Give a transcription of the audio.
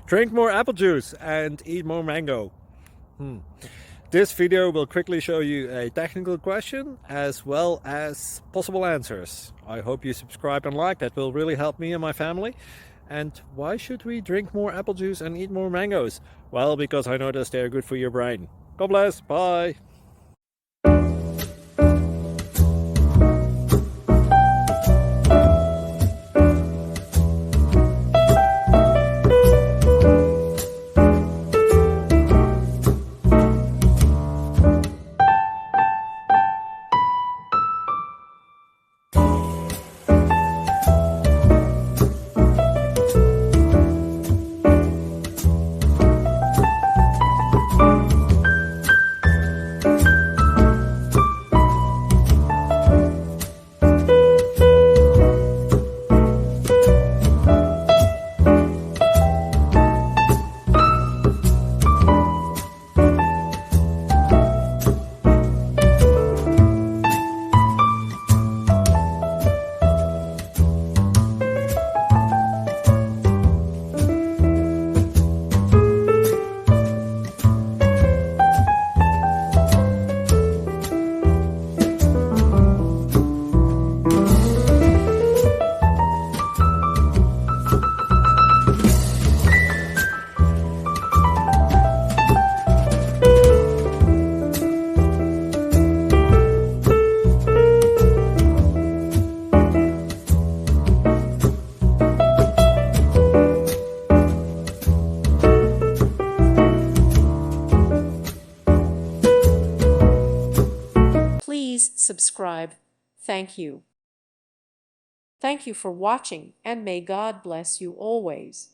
Drink more apple juice and eat more mango. This video will quickly show you a technical question as well as possible answers. I hope you subscribe and like, that will really help me and my family. And why should we drink more apple juice and eat more mangoes? Well, because I noticed they're good for your brain. God bless, bye! Please subscribe. Thank you. Thank you for watching, and may God bless you always.